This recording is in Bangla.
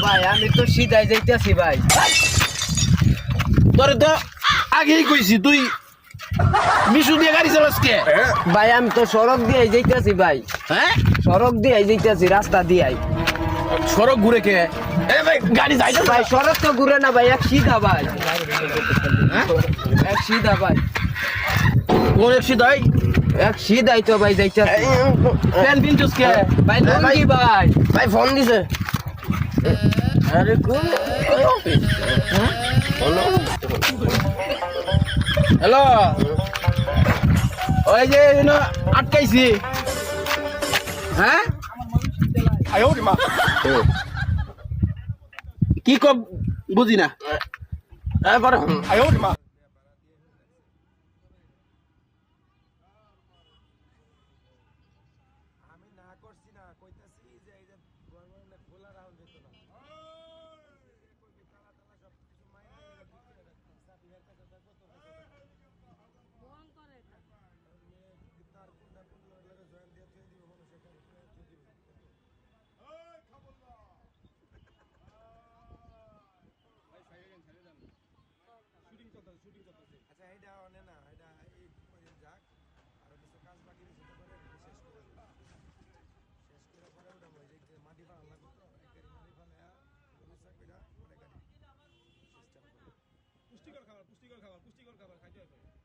ভাই আমি তো সিধাই যাইতেছি ভাই। তোরে তো আগেই কইছি তুই মিশু দিয়ে গাড়ি চালাস কে? ভাই আমি তো সড়ক দিয়ে যাইতেছি ভাই, হ্যাঁ সড়ক দিয়ে যাইতেছি, রাস্তা দিয়ে। সড়ক ঘুরে কে? এ ভাই গাড়ি যাইতে ভাই সড়ক তো ঘুরে না ভাই, এক সিধা ভাই, এক সিধা ভাই, কোন সিধাই? এক সিধাই তো ভাই যাইতেছি। ফ্যান বিনছস কে? ভাই লঙ্গি ভাই। ভাই ফোন দিছে। আরে কোন হ্যালো, ওই যে আটকাইছি। হ্যাঁ কি কব বুঝি না। আচ্ছা এটা অনে না এটা এই কদিন যাক আর কিছু কাজ বাকি রয়েছে তো করে শেষ করে পরে ওটা বই যে মাটি ফালা লাগবে তো এক গাড়ি মাটি ফালা পরিষ্কার করে অনেক গাড়ি সিস্টেম করে। পুষ্টিকর খাবার খাইতে হবে।